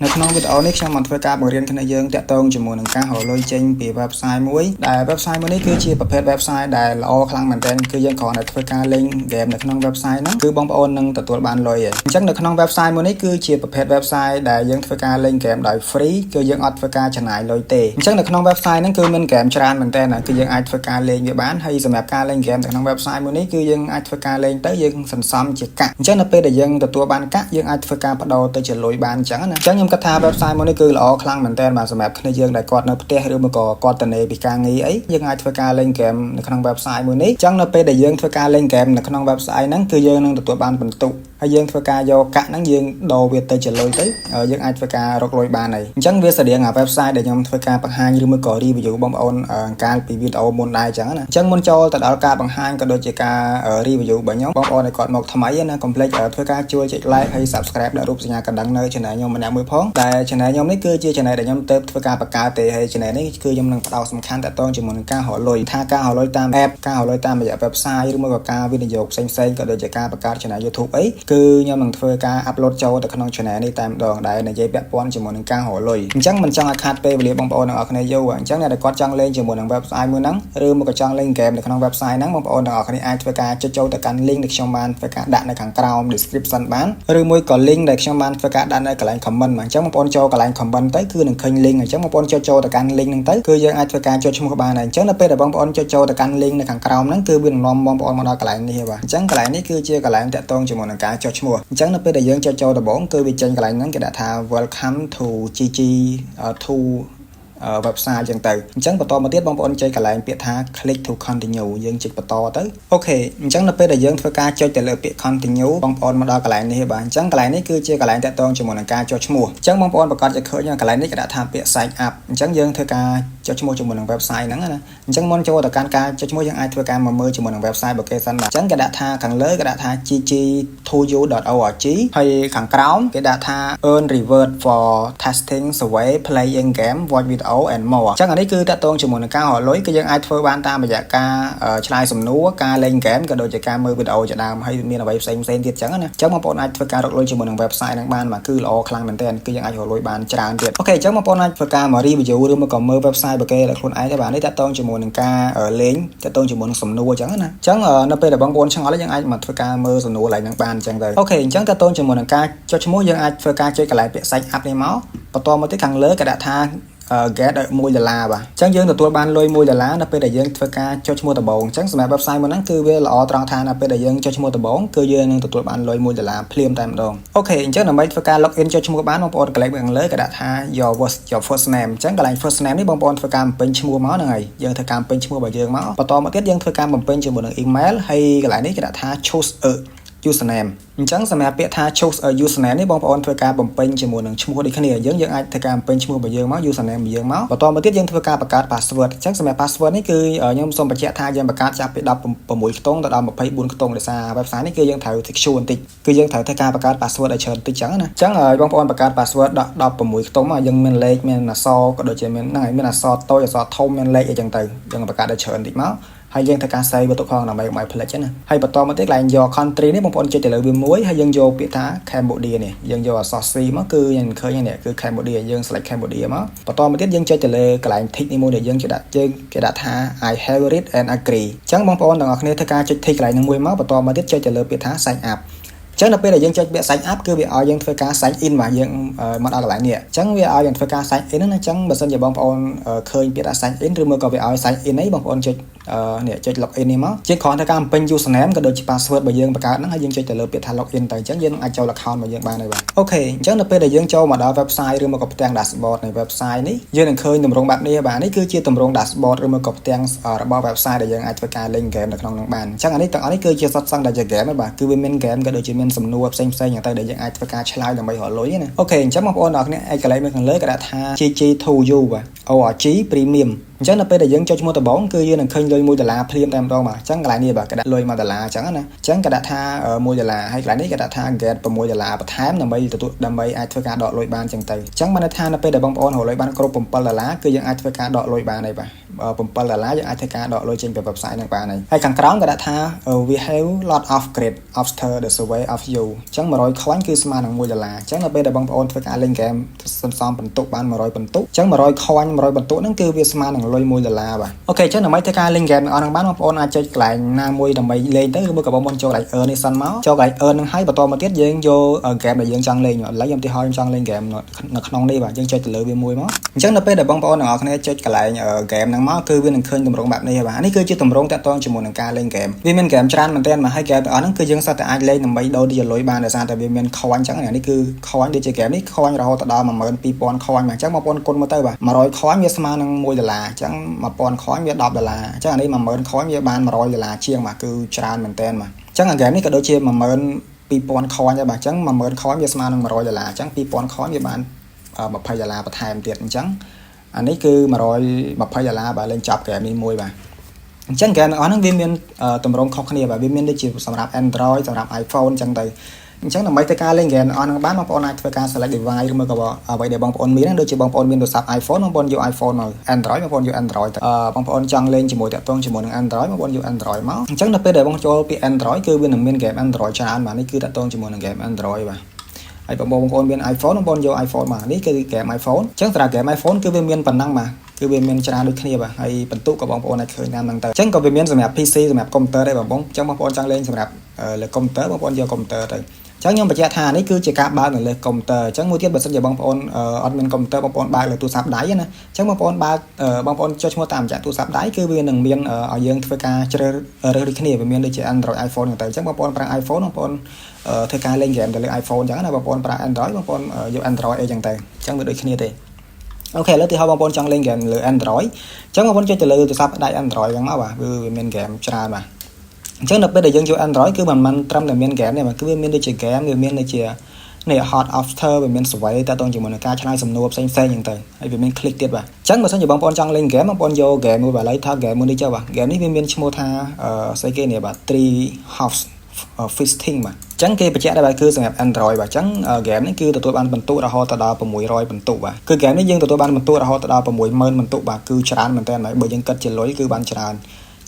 ในขนมวิดีโอนี้ខ្ញុំបានធ្វើការបរៀនគ្នាយើងតាក់ទងជាមួយនឹងការរកលុយចេញពី website មួយដែល website មួយនេះគឺជាប្រភេទ website ដែលល្អខ្លាំងមែនទែនគឺយើងគ្រាន់តែធ្វើការលេង game នៅក្នុង website ហ្នឹងគឺបងប្អូននឹងទទួលបានលុយឯងអញ្ចឹងនៅក្នុង website មួយនេះគឺជាប្រភេទ website ដែលយើងធ្វើការលេង game ដោយ free គឺយើងអត់ធ្វើការចំណាយលុយទេអញ្ចឹងនៅក្នុង website ហ្នឹងគឺមាន game ច្រើនមែនទែនគឺយើងអាចធ្វើការលេងវាបានហើយសម្រាប់ការលេង game នៅក្នុង website មួយនេះគឺយើងអាចធ្វើការលេងទៅយើងសន្សំជាកាក់អញ្ចឹងនៅពេលដែលយើងទទួលបានកាក់យើងអាចធ្វើការបដូរទៅជាលុយបានអញ្ចឹងណាអញ្ចឹងខ្ញុំគិតថា website មួយនេះគឺល្អខ្លាំងមែនទែនបាទសម្រាប់គ្នាយើងដែលគាត់នៅផ្ទះឬមកក៏គាត់ទៅនេពីការងារអីយើងអាចធ្វើការលេង game នៅក្នុង website មួយនេះអញ្ចឹងនៅពេលដែលយើងធ្វើការលេង game នៅក្នុង website ហ្នឹងគឺយើងនឹងទទួលបានបន្ទុកហើយយើងធ្វើការយកកាក់ហ្នឹងយើងដូរវាទៅជាលុយទៅយើងអាចធ្វើការរកលុយបានហើយអញ្ចឹងវាស្តៀងអា website ដែលខ្ញុំធ្វើការបង្ហាញឬមកក៏ review បងប្អូនកាលពីវីដេអូមុនដែរអញ្ចឹងណាអញ្ចឹងមុនចូលទៅដល់ការបង្ហាញក៏ដូចជាការ review របស់ខ្ញុំបងប្អូនឲ្យគាត់មកថ្មីណាកុំភ្លេចធ្វើការជួយចុច like ហើយ subscribe ដាក់រូបសញ្ញាកណ្ដឹងនៅ channel ខ្ញុំម្នាក់មួយផងដែល channel ខ្ញុំនេះគឺជា channel ដែលខ្ញុំទៅធ្វើការបង្កើតទេហើយ channel នេះគឺខ្ញុំនឹងផ្ដោតសំខាន់តាក់ទងជាមួយនឹងការរកលុយថាការរកលុយតាម app ការរកលុយតាមរយៈ website ឬមកក៏ការវិនិយោគផ្សេងៗក៏ដូចជាការបង្កើត channel YouTube អីគឺខ្ញុំនឹងធ្វើការ upload ចូលទៅក្នុង channel នេះតែម្ដងដែលនិយាយពាក់ព័ន្ធជាមួយនឹងការរកលុយអញ្ចឹងមិនចង់ឲ្យខាតពេលវេលាបងប្អូនទាំងអស់គ្នាយូរអញ្ចឹងអ្នកដែលគាត់ចង់លេងជាមួយនឹង website មួយហ្នឹងឬមកក៏ចង់លេង game នៅក្នុង website ហ្នឹងបងប្អូនទាំងអស់គ្នាអាចធ្វើការចុចចូលទៅកាន់ link ដែលខ្ញុំបានធ្វើការដាក់នៅខាងក្រោម description បានឬមួយក៏ link ដែលខ្ញុំបានធ្វើការដាក់នៅកន្លែង comment អញ្ចឹងបងប្អូនចូលកន្លែង comment ទៅគឺនឹងឃើញ link អញ្ចឹងបងប្អូនចុចចូលទៅកាន់ link ហ្នឹងទៅគឺយើងអាចធ្វើការចុចឈ្មោះបានហើយអញ្ចឹងនៅពេលដែលបងប្អូនចុចចូលទៅកាន់ link នៅខាងក្រោមហ្នឹងគឺវានឹងនាំបងប្អូនមកដល់កន្លែងនេះបាទអញ្ចឹងកន្លែងនេះគឺជាកន្លែងតាក់ទងជាមួយនឹងការចុចឈ្មោះអញ្ចឹងនៅពេលដែលយើងចុចចូលដំបូងគឺវាចេញកន្លែងហ្នឹងគេដាក់ថា welcome to GG2 website អញ្ចឹងទៅអញ្ចឹងបន្តមកទៀតបងប្អូនចុចកន្លែងពាក្យថា click to continue យើងចុចបន្តទៅអូខេអញ្ចឹងនៅពេលដែលយើងធ្វើការចុចទៅលើពាក្យ continue បងប្អូនមកដល់កន្លែងនេះបាទអញ្ចឹងកន្លែងនេះគឺជាកន្លែងតាក់ទងជាមួយនឹងការចុចឈ្មោះអញ្ចឹងបងប្អូនប្រកាសจะឃើញកន្លែងនេះគេដាក់ថាពាក្យ sign up អញ្ចឹងយើងធ្វើការចុចឈ្មោះជាមួយនឹង website ហ្នឹងណាអញ្ចឹងមុនចូលទៅកាន់ការចុចឈ្មោះយើងអាចធ្វើការមកមើលជាមួយនឹង website របស់គេសិនបាទអញ្ចឹងគេដាក់ថាខាងលើគេដាក់ថា gg2u.org ហើយខាងក្រោមគេដាក់ថា earn reward for testing survey playing game watch video and more អានេះគឺតាក់ទងជាមួយនឹងការរកលុយគឺយើងអាចធ្វើបានតាមរយៈការឆ្លើយសំណួរការលេងហ្គេមក៏ដូចជាការមើលវីដេអូជាដើមហើយមានអ្វីផ្សេងទៀតអញ្ចឹងណាអញ្ចឹងបងប្អូនអាចធ្វើការរកលុយជាមួយនឹង website ហ្នឹងបានបាទគឺល្អខ្លាំងមែនទែនគឺយើងអាចរកលុយបានច្រើនទៀតអូខេអញ្ចឹងបងប្អូនអាចធ្វើការមក review ឬមកក៏មើល website របស់គេដល់ខ្លួនឯងដែរបាទនេះតាក់ទងជាមួយនឹងការលេងតាក់ទងជាមួយនឹងសំណួរអញ្ចឹងណាអញ្ចឹងនៅពេលដែលបងប្អូនឆ្ងល់យើងអាចមកធ្វើការមើលសំណួរឡើងហ្នឹងបានអញ្ចឹងទៅអូខេអញ្ចឹងតាក់ទងជាមួយនឹងការចុចឈ្មោះយើងអាចធ្វើការចុចកន្លែងពាក្យ sign up នេះមកបន្តមកទៀតខាងលើគេដាក់ថាget ឲ្យ$1បាទអញ្ចឹងយើងទទួលបានលុយ$1នៅពេលដែលយើងធ្វើការចុចឈ្មោះដំបូងអញ្ចឹងសម្រាប់ website មួយហ្នឹងគឺវាល្អត្រង់ថានៅពេលដែលយើងចុចឈ្មោះដំបូងគឺយើងនឹងទទួលបានលុយ$1ភ្លាមតែម្ដងអូខេអញ្ចឹងដើម្បីធ្វើការ log in ចុចឈ្មោះបានបងប្អូន click ខាងលើគេដាក់ថា your first name អញ្ចឹងកន្លែង first name នេះបងប្អូនធ្វើការបំពេញឈ្មោះមកហ្នឹងហើយយើងធ្វើការបំពេញឈ្មោះរបស់យើងមកបន្តមកទៀតយើងធ្វើការបំពេញជាមួយនឹង email ហើយកន្លែងនេះគេដាក់ថា choose a username អញ្ចឹងសម្រាប់ពាក្យថា choose a username នេះបងប្អូនធ្វើការបំពេញជាមួយនឹងឈ្មោះដូចគ្នាយើងអាចធ្វើការបំពេញឈ្មោះរបស់យើងមក username របស់យើងមកបន្តមកទៀតយើងធ្វើការបង្កើត password អញ្ចឹងសម្រាប់ password នេះគឺខ្ញុំសូមបញ្ជាក់ថាយើងបង្កើតចាប់ពី16ខ្ទង់ទៅដល់24ខ្ទង់ដោយសារ website នេះគឺយើងត្រូវ secure បន្តិចគឺយើងត្រូវធ្វើការបង្កើត password ឲ្យច្រើនបន្តិចអញ្ចឹងណាអញ្ចឹងបងប្អូនបង្កើត password ដល់16ខ្ទង់មកយើងមានលេខមានអក្សរក៏ដូចជាមានហ្នឹងហើយមានអក្សរតូចអក្សរធំមានលេខអីចឹងទៅយើងបង្កើតឲ្យច្រើនបន្តិចមកហើយយើងធ្វើការ save វត្ថុផងដើម្បីកុំឲ្យភ្លេចណាហើយបន្តមកទៀតកន្លែងយក country នេះបងប្អូនចុចទៅលើវាមួយហើយយើងយកពាក្យថា Cambodia នេះយើងយកអក្សរ C មកគឺយើងឃើញនេះគឺ Cambodia យើង select Cambodia មកបន្តមកទៀតយើងចុចទៅលើកន្លែង tick នេះមួយដែលយើងគេដាក់ថា I have read and agree អញ្ចឹងបងប្អូនទាំងអស់គ្នាធ្វើការចុច tick កន្លែងហ្នឹងមួយមកបន្តមកទៀតចុចទៅលើពាក្យថា sign upអញ្ចឹងនៅពេលដែលយើងចុចពាក្យ sign up គឺវាឲ្យយើងធ្វើការ sign in បាទយើងមកដល់កន្លែងនេះអញ្ចឹងវាឲ្យយើងធ្វើការ sign in ណាអញ្ចឹងបើសិនជាបងប្អូនឃើញពាក្យថា sign in ឬមកក៏វាឲ្យ sign in អីបងប្អូនចុចនេះចុច log in នេះមកជាគ្រាន់តែការបំពេញ username ក៏ដូចជា password របស់យើងបង្កើតហ្នឹងហើយយើងចុចទៅលើពាក្យថា log in ទៅអញ្ចឹងយើងអាចចូល account របស់យើងបានហើយបាទអូខេអញ្ចឹងនៅពេលដែលយើងចូលមកដល់ website ឬមកក៏ផ្ទាំង dashboard នៃ website នេះយើងនឹងឃើញទម្រង់បែបនេះបាទនេះគឺជាទម្រង់ dashboard ឬមកក៏ផ្ទាំងរបស់ website ដែលយើងអាចធ្វើការលេង game នៅក្នុងហ្នឹងបានអញ្ចឹងអានេះទាំងអស់នេះគឺជាសុទ្ធសឹងតែជា game បាទគឺវាមាន game ក៏ដូចជាមានសំណួរផ្សេងៗយ៉ាងទៅដែលយើងអាចធ្វើការឆ្លើយដើម្បីរកលុយណាអូខេអញ្ចឹងបងប្អូនទាំងអស់គ្នាឯកកន្លែងនៅខាងលើគេដាក់ថា GG2u បាទ ORG Premium អញ្ចឹងនៅពេលដែលយើងចុចឈ្មោះដំបូងគឺយើងនឹងឃើញលុយ$1ភ្លាមតែម្ដងបាទអញ្ចឹងកន្លែងនេះបាទគេដាក់លុយ$1អញ្ចឹងណាអញ្ចឹងគេដាក់ថា$1ហើយកន្លែងនេះគេដាក់ថា get $6បន្ថែមដើម្បីអាចធ្វើការដកលុយបានអញ្ចឹងទៅអញ្ចឹងបានថានៅពេលដែលបងប្អូនរកលុយបានគ្រប់$7គឺយើងអាចធ្វើការដកលុយបានហើយបាទ$7យើងអាចធ្វើការដកលុយចេញពី website ហ្នឹងបានហើយខាងក្រោមគេដាក់ថា we have lot of great after the survey of you អញ្ចឹង100 coin គឺស្មើនឹង$1អញ្ចឹងនៅពេលដែលបងប្អូនធ្វើការលេងហ្គេមសន្សំបន្ទុកបាន100បន្ទុកអញ្ចឹង100 coin 100បន្ទុកហ្នឹងគឺវាស្មើនឹងលុយ$1បាទអូខេអញ្ចឹងដើម្បីធ្វើការលេងហ្គេមទាំងអស់ហ្នឹងបានបងប្អូនអាចចុចកន្លែងណាមួយដើម្បីលេងទៅឬមួយក៏បងប្អូនចូលកន្លែង earn នេះសិនមកចូលកន្លែង earn ហ្នឹងហើយបន្តមកទៀតយើងយកហ្គេមដែលយើងចង់លេងឥឡូវខ្ញុំទីហោខ្ញុំចង់លេងហ្គេមនៅក្នុងនេះបាទយើងចុចទៅលើវាមួយមកអញ្ចឹងនៅពេលដែលបងប្អូនទាំងអស់គ្នាចុចកន្លែងហ្គេមហ្នឹងមកគឺវានឹងឃើញទម្រង់បែបនេះហើយបាទនេះគឺជាទម្រង់តាក់ទងជាមួយនឹងការលេងហ្គេមវាមានហ្គេមច្រើនមែនទែនមកហើយហ្គេមទាំងអស់ហ្នឹងគឺយើងសតតែអាចលេងដើម្បីដូរជាលុយបានដោយសារតែវាមាន coin អញ្ចឹងនេះគឺ coin ដូចជាហ្គេមនេះ coin រហូតដល់12000 coin បាទអញ្ចឹងបងប្អូនគុណមកទៅបាទ100 coin វាស្មើនឹង$1អញ្ចឹង1000 coin វា$10អញ្ចឹងអានេះ10000 coin វាបាន$100ជាងបាទគឺច្រើនមែនទែនបាទអញ្ចឹងហ្គេមនេះក៏ដូចជា12000 coin ដែរបាទអញ្ចឹង10000 coin វាស្មើនឹង$100អញ្ចឹង2000 coin វាបាន$20បន្ថែមទៀតអញ្ចឹងអានេះគឺ$120បាទលេងចប់ហ្គេមនេះមួយបាទអញ្ចឹងហ្គេមទាំងអស់ហ្នឹងវាមានតម្រងខុសគ្នាបាទវាមានដូចជាសម្រាប់ Android សម្រាប់ iPhone អញ្ចឹងទៅអញ្ចឹងដើម្បីធ្វើការលេងហ្គេមទាំងអស់ហ្នឹងបានបងប្អូនអាចធ្វើការ select device ឬមួយក៏អ្វីដែលបងប្អូនមានហ្នឹងដូចជាបងប្អូនមានទូរស័ព្ទ iPhone បងប្អូនយក iPhone មក Android បងប្អូនយក Android ទៅបងប្អូនចង់លេងជាមួយតាក់ទងជាមួយនឹង Android បងប្អូនយក Android មកអញ្ចឹងនៅពេលដែលបងចូលពី Android គឺវានឹងមានហ្គេម Android ច្រើនបាទនេះគឺតាក់ទងជាមួយនឹងហ្គេម Android បាទហើយបងប្អូនមាន iPhone បងប្អូនយក iPhone មកនេះគឺហ្គេម iPhone អញ្ចឹងសម្រាប់ហ្គេម iPhone គឺវាមានប៉ុណ្ណឹងបាទគឺវាមានច្រើនដូចគ្នាបាទហើយបន្ទុកក៏បងប្អូនអាចឃើញតាមហ្នឹងទៅអញ្ចឹងក៏វាមានសម្រាប់ PC សម្រាប់កុំព្យូទ័រដែរបងប្អូនអញ្ចឹងបងប្អូនចង់លេងសម្រាប់លើកុំព្យូទ័របងប្អូនយកកុំព្យូទ័រទៅអញ្ចឹងខ្ញុំបញ្ជាក់ថានេះគឺជាការបើកនៅលើកុំព្យូទ័រអញ្ចឹងមួយទៀតបើសិនជាបងប្អូនអត់មានកុំព្យូទ័របងប្អូនបើកលើទូរស័ព្ទដៃណាអញ្ចឹងបងប្អូនបើកបងប្អូនចុចឈ្មោះតាមរយៈទូរស័ព្ទដៃគឺវានឹងមានឲ្យយើងធ្វើការជ្រើសរើសដូចគ្នាវាមានដូចជា Android iPhone ហ្នឹងទៅអញ្ចឹងបងប្អូនប្រើ iPhone បងប្អូនធ្វើការលេងហ្គេមទៅលើ iPhone អញ្ចឹងណាបងប្អូនប្រើ Android បងប្អូនយក Android អីចឹងទៅអញ្ចឹងវាដូចគ្នាទេអូខេឥឡូវទីហោបងប្អូនចង់លេងហ្គេមលើ Android អញ្ចឹងបងប្អូនចុចទៅលើទូរស័ព្ទដៃ Android ហ្នឹងមកបាទវាមានហ្គេមច្រើនបាទអញ្ចឹងនៅពេលដែលយើងយក Android គឺមិនត្រឹមតែមានហ្គេមទេបាទគឺវាមានដូចជាហ្គេមវាមានដូចជានេះ hot after វាមាន survey តាក់ទងជាមួយនឹងការឆ្លើយសំណួរផ្សេងៗហ្នឹងទៅហើយវាមាន click ទៀតបាទអញ្ចឹងបើសិនជាបងប្អូនចង់លេងហ្គេមបងប្អូនយកហ្គេមមួយបាទឥឡូវថាហ្គេមមួយនេះចុះបាទហ្គេមនេះវាមានឈ្មោះថាស្អីគេនេះបាទ Three House Fisting បាទអញ្ចឹងគេបញ្ជាក់ដែរបាទគឺសម្រាប់ Android បាទអញ្ចឹងហ្គេមនេះគឺទទួលបានបន្ទុករហូតដល់600បន្ទុកបាទគឺហ្គេមនេះយើងទទួលបានបន្ទុករហូតដល់60000បន្ទុកបាទគឺច្រើនមែនតើហើយបើយើងគិតជាលុយគឺបានច្រើ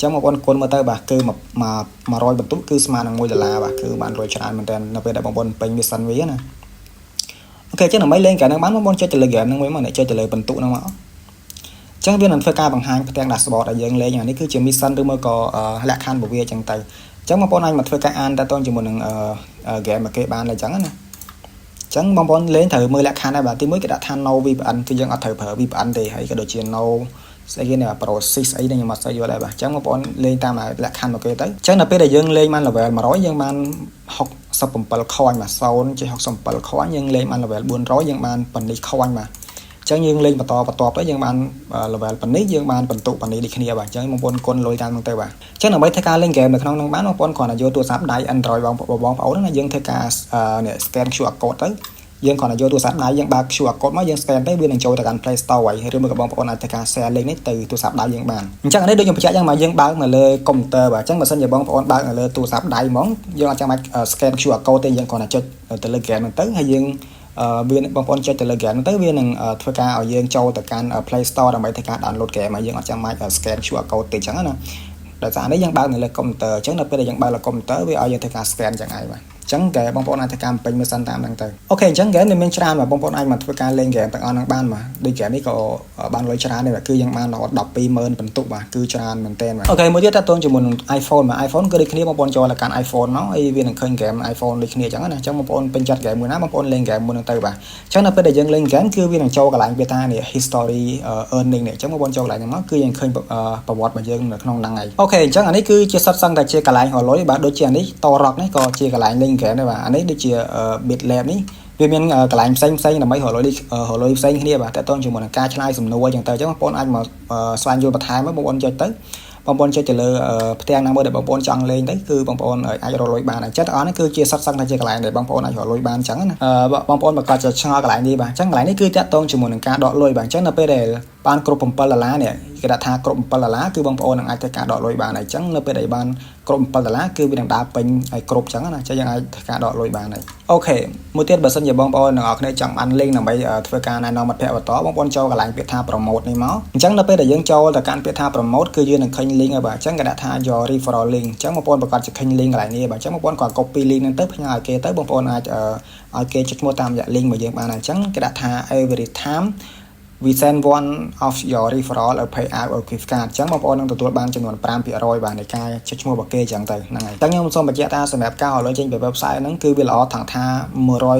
នអញ្ចឹងបងប្អូនគុណមើលទៅបាទគឺ100បន្ទុកគឺស្មើនឹង$1បាទគឺបានលុយច្រើនមែនតើនៅពេលដែលបងប្អូនពេញ mission វាណាអូខេអញ្ចឹងដើម្បីលេងហ្គេមហ្នឹងបានបងប្អូនចុចទៅលើហ្គេមហ្នឹងមួយមកអ្នកចុចទៅលើបន្ទុកហ្នឹងមកអញ្ចឹងវានឹងធ្វើការបង្ហាញផ្ទាំង dashboard ឲ្យយើងលេងអានេះគឺជា mission ឬមួយក៏លក្ខខណ្ឌរបស់វាអញ្ចឹងទៅអញ្ចឹងបងប្អូនអាចមកធ្វើការអានតាក់ទងជាមួយនឹងហ្គេមមកគេបានអញ្ចឹងណាអញ្ចឹងបងប្អូនលេងត្រូវមើលលក្ខខណ្ឌដែរបាទទី1គេដាក់ថា no VPN គឺយើងអត់ត្រូវប្រើ VPN ទេហើយក៏ដូចជា no ស្អីគេនេះ process អីនេះខ្ញុំអត់ស្គាល់យល់ដែរបាទអញ្ចឹងបងប្អូនលេងតាមលក្ខខណ្ឌមកគេទៅអញ្ចឹងនៅពេលដែលយើងលេងបាន level 100យើងបាន67 coin បាទ0.67 coin យើងលេងបាន level 400យើងបានប៉ុណ្នេះ coin បាទអញ្ចឹងយើងលេងបន្តទៅយើងបាន level ប៉ុណ្នេះយើងបានបន្ទុកប៉ុណ្នេះដូចគ្នាបាទអញ្ចឹងបងប្អូនគុណលុយតាមហ្នឹងទៅបាទអញ្ចឹងដើម្បីធ្វើការលេងហ្គេមនៅក្នុងហ្នឹងបានបងប្អូនគ្រាន់តែយកទូរស័ព្ទដៃ Android បងប្អូនណាយើងធ្វើការ scan QR code ទៅយើងគ្រាន់តែយកទូរស័ព្ទដៃយើងបើក QR code មកយើង scan ទៅវានឹងចូលទៅកាន់ Play Store ហើយឬមួយក៏បងប្អូនអាចធ្វើការ share link នេះទៅទូរស័ព្ទដៃយើងបានអញ្ចឹងអានេះដូចខ្ញុំបញ្ជាក់យ៉ាងមកយើងបើកនៅលើកុំព្យូទ័របាទអញ្ចឹងបើសិនជាបងប្អូនបើកនៅលើទូរស័ព្ទដៃហ្មងយើងអត់ចាំបាច់ scan QR code ទេយើងគ្រាន់តែចុចទៅលើ game ហ្នឹងទៅហើយយើងវាបងប្អូនចុចទៅលើ game ហ្នឹងទៅវានឹងធ្វើការឲ្យយើងចូលទៅកាន់ Play Store ដើម្បីធ្វើការ download game ហើយយើងអត់ចាំបាច់ scan QR code ទេអញ្ចឹងណាដោយសារនេះយើងបើកនៅលើកុំព្យូទ័រអញ្ចឹងនៅពេលដែលយើងបើកលើកុំព្យូទ័រវាឲ្យយើងធ្វើការ scan ចឹងហើយបាទអញ្ចឹងគេបងប្អូនអាចធ្វើការពេញមើលសិនតាមហ្នឹងទៅអូខេអញ្ចឹងហ្គេមមានច្រើនបាទបងប្អូនអាចមកធ្វើការលេងហ្គេមទាំងអស់ហ្នឹងបានបាទដូចហ្គេមនេះក៏បានលុយច្រើនដែរបាទគឺយើងបានរហូត120,000បន្ទុកបាទគឺច្រើនមែនទែនបាទអូខេមួយទៀតតើតើជាមួយនឹង iPhone បាទ iPhone គឺដូចគ្នាបងប្អូនចូលទៅកាន់ iPhone មកហើយវានឹងឃើញហ្គេម iPhone ដូចគ្នាអញ្ចឹងណាអញ្ចឹងបងប្អូនពេញចិត្តហ្គេមមួយណាបងប្អូនលេងហ្គេមមួយហ្នឹងទៅបាទអញ្ចឹងនៅពេលដែលយើងលេងហ្គេមគឺវានឹងចូលកន្លែងវាថានេះ history earning នេះអញ្ចឹងបងប្អូនចូលកន្លែងហ្នឹងមកគឺយើងឃើញប្រវត្តិរបស់យើងនៅក្នុងហ្នឹងហើយអូខេអញ្ចឹងអានេះគឺជាសុទ្ធសឹងតែជាកន្លែងរលុយបាទដូចជាអានេះ Torrock នេះក៏ជាកន្លែងលេងហ្គេមដែរបាទអានេះដូចជា BitLab នេះវាមានកន្លែងផ្សេងដើម្បីរលុយផ្សេងគ្នាបាទតើតើជាមួយនឹងការឆ្លើយសំណួរអញ្ចឹងទៅអញ្ចឹងបងប្អូនអាចមកស្វែងយល់បន្ថែមបងប្អូនចុចទៅបងប្អូនចុចទៅលើផ្ទាំងណាមួយដែលបងប្អូនចង់លេងទៅគឺបងប្អូនអាចរលុយបានអញ្ចឹងទាំងអស់នេះគឺជាសុទ្ធសឹងតែជាកន្លែងដែលបងប្អូនអាចរលុយបានអញ្ចឹងណាបងប្អូនប្រកាសជាឆ្ងល់កន្លែងនេះបាទអញ្ចឹងកន្លែងនេះគឺតើតើជាមួយនឹងការដកលុយបាទអញ្ចឹងនៅពេលដែល បានគ្រប់$7នេះគេដាក់ថាគ្រប់$7គឺបងប្អូននឹងអាចធ្វើការដកលុយបានអញ្ចឹងនៅពេលដែលបានគ្រប់$7គឺវានឹងដើរពេញឲ្យគ្រប់អញ្ចឹងណាចឹងយើងអាចធ្វើការដកលុយបានហើយអូខេមួយទៀតបើសិនជាបងប្អូនទាំងអស់គ្នាចង់បាន link ដើម្បីធ្វើការណែនាំមិត្តភ័ក្តិបន្តបងប្អូនចូលកន្លែងពាក្យថា promote នេះមកអញ្ចឹងនៅពេលដែលយើងចូលទៅកាន់ពាក្យថា promote គឺយើងនឹងឃើញ link ហើយបាទអញ្ចឹងគេដាក់ថា your referral link អញ្ចឹងបងប្អូនប្រកាសជាឃើញ link កន្លែងនេះបាទអញ្ចឹងបងប្អូនគាត់ copy link ហ្នឹងទៅផ្ញើឲ្យគេទៅបងប្អូនអាចឲ្យគេចុចឈ្មោះតាមរយៈ link របស់យើងបានអញ្ចឹងគេដាក់ថា every time we send one of your referral or pay out or gift card អញ្ចឹងបងប្អូននឹងទទួលបានចំនួន 5% បាទនៃការចុចឈ្មោះរបស់គេអញ្ចឹងទៅហ្នឹងហើយអញ្ចឹងខ្ញុំសូមបញ្ជាក់ថាសម្រាប់ការឲ្យលុយចេញពី website ហ្នឹងគឺវាល្អថងថា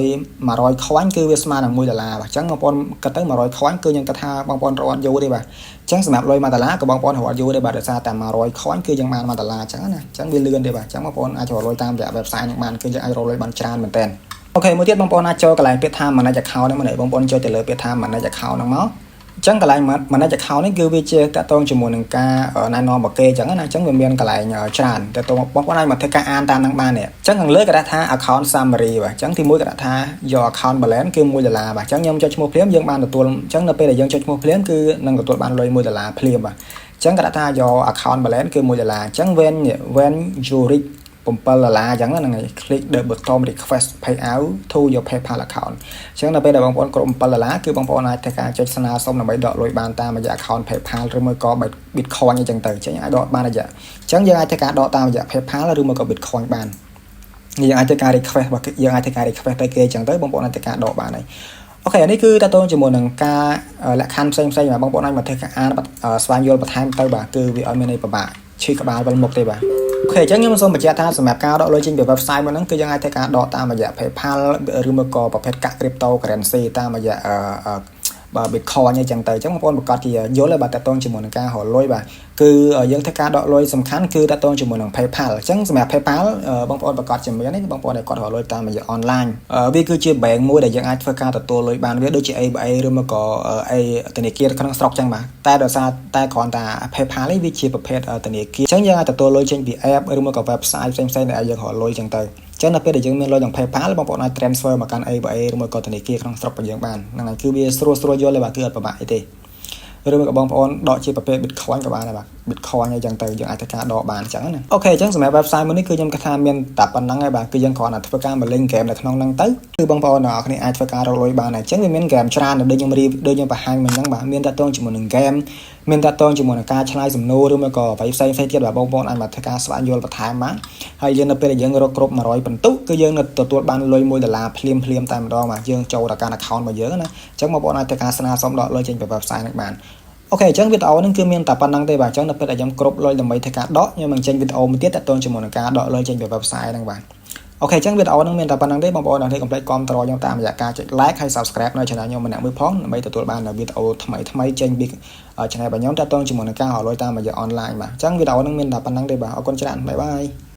100 coin គឺវាស្មើនឹង$1បាទអញ្ចឹងបងប្អូនគិតទៅ100 coin គឺខ្ញុំគិតថាបងប្អូនរត់យូរទេបាទអញ្ចឹងសម្រាប់លុយ$1ក៏បងប្អូនរត់យូរទេបាទដោយសារតែ100 coin គឺយើងបាន$1អញ្ចឹងណាអញ្ចឹងវាលឿនទេបាទអញ្ចឹងបងប្អូនអាចរកលុយតាមរយៈ website ហ្នឹងបានគឺយើងអាចរកលុយបានច្រើនមែនទែនអូខេមួយទៀតបងប្អូនអាចចូលកន្លែងពាក្យថា manage account ហ្នឹងមកបងប្អូនចូលទៅលើពាក្យថា manage account ហ្នឹងមកអញ្ចឹងកន្លែង manage account នេះគឺវាជាតកតងជាមួយនឹងការណែនាំរបស់គេអញ្ចឹងណាអញ្ចឹងវាមានកន្លែងច្រើនតកតងបងប្អូនអាចមកធ្វើការអានតាមនឹងបាននេះអញ្ចឹងខាងលើគេដាក់ថា account summary បាទអញ្ចឹងទីមួយគេដាក់ថា your account balance គឺ$1បាទអញ្ចឹងខ្ញុំចុចឈ្មោះភ្លាមយើងបានទទួលអញ្ចឹងនៅពេលដែលយើងចុចឈ្មោះភ្លាមគឺនឹងទទួលបានលុយ$1ភ្លាមបាទអញ្ចឹងគេដាក់ថា your account balance គឺ$1អញ្ចឹង when you reach $7អញ្ចឹងហ្នឹងហើយ click the button request pay out to your PayPal account អញ្ចឹងនៅពេលដែលបងប្អូនគ្រប់$7គឺបងប្អូនអាចធ្វើការចុចស្នើសុំដើម្បីដកលុយបានតាមរយៈ account PayPal ឬមួយក៏ Bitcoin អញ្ចឹងទៅអញ្ចឹងអាចដកបានរយៈអញ្ចឹងយើងអាចធ្វើការដកតាមរយៈ PayPal ឬមួយក៏ Bitcoin បានយើងអាចធ្វើការ request របស់យើងអាចធ្វើការ request ទៅគេអញ្ចឹងទៅបងប្អូនអាចធ្វើការដកបានហើយអូខេនេះគឺតទៅជាមួយនឹងការលក្ខខណ្ឌផ្សេងៗបាទបងប្អូនអាចមកធ្វើការអានស្វែងយល់បន្ថែមទៅបាទគឺវាអត់មានន័យពិបាកឈឺក្បាលវិលមុខទេបាទអូខេអញ្ចឹងខ្ញុំសូមបញ្ជាក់ថាសម្រាប់ការដកលុយចេញពី website មួយហ្នឹងគឺយើងអាចធ្វើការដកតាមរយៈ PayPal ឬមួយក៏ប្រភេទកាក់ cryptocurrency តាមរយៈបាទ Bitcoin អញ្ចឹងទៅអញ្ចឹងបងប្អូនប្រកាសជាយល់ហើយបាទតកតងជាមួយនឹងការរកលុយបាទគឺយើងធ្វើការដកលុយសំខាន់គឺតកតងជាមួយនឹង PayPal អញ្ចឹងសម្រាប់ PayPal បងប្អូនប្រកាសជាមាននេះបងប្អូនដែលគាត់រកលុយតាមរយៈ online វាគឺជា bank មួយដែលយើងអាចធ្វើការទទួលលុយបានវាដូចជា ABA ឬមកក៏ធនាគារក្នុងស្រុកអញ្ចឹងបាទតែដោយសារតែគ្រាន់តែ PayPal នេះវាជាប្រភេទធនាគារអញ្ចឹងយើងអាចទទួលលុយចេញពី app ឬមកក៏ website ផ្សេងៗដែលយើងរកលុយអញ្ចឹងទៅចឹងនៅពេលដែលយើងមានលុយក្នុង PayPal បងប្អូនអាច transfer មកកាន់ ABA ឬមួយក៏ធនាគារក្នុងស្រុករបស់យើងបានហ្នឹងហើយគឺវាស្រួលយល់ទេបាទគឺអត់ពិបាកអីទេឬមួយក៏បងប្អូនដកជាប្រភេទ Bitcoin ក៏បានដែរបាទ Bitcoin អីចឹងទៅយើងអាចធ្វើការដកបានអញ្ចឹងណាអូខេអញ្ចឹងសម្រាប់ website មួយនេះគឺខ្ញុំគិតថាមានតែប៉ុណ្្នឹងហើយបាទគឺយើងគ្រាន់តែធ្វើការមក link game នៅក្នុងហ្នឹងទៅគឺបងប្អូនទាំងអស់គ្នាអាចធ្វើការរកលុយបានហើយអញ្ចឹងវាមាន game ច្រើនដូចខ្ញុំបង្ហាញមិញហ្នឹងបាទមានតកតងជាមួយនឹង game មានតកតងជាមួយនឹងការឆ្លើយសំណួរឬមួយក៏អ្វីផ្សេងៗទៀតបាទបងប្អូនអាចមកធ្វើការស្វែងយល់បន្ថែមបានហើយយើងនៅពេលដែលយើងរកគ្រប់100ពិន្ទុគឺយើងនឹងទទួលបានលុយ$1ភ្លាមតែម្ដងបាទយើងចូលដល់កាន់ account របស់យើងណាអញ្ចឹងបងប្អូនអាចធ្វើការស្នើសុំដកលុយចេញពី website ហ្នឹងបានអូខេអញ្ចឹងវីដេអូនេះគឺមានតែប៉ុណ្្នឹងទេបាទអញ្ចឹងនៅពេលដែលខ្ញុំគ្រប់លុយដើម្បីធ្វើការដកខ្ញុំនឹងចេញវីដេអូមួយទៀតតកតងជាមួយនឹងការដកលុយចេញពី website ហ្នឹងបាទអូខេអញ្ចឹងវីដេអូនេះមានតែប៉ុណ្្នឹងទេបងប្អូនអ្នកកុំភ្លេចគាំទ្រខ្ញុំតាមរយៈការចុច like ហើយ subscribe នៅ channel ខ្ញុំម្នាក់មួយផងដើម្បីទទួលបានវីដេអូថ្មីចេញពី channel របស់ខ្ញុំតកតងជាមួយនឹងការរកលុយតាមរយៈ online បាទអញ្ចឹងវីដេអូនេះមានតែប៉ុណ្្នឹងទេបាទអរគុណច្រើនបាយបាយ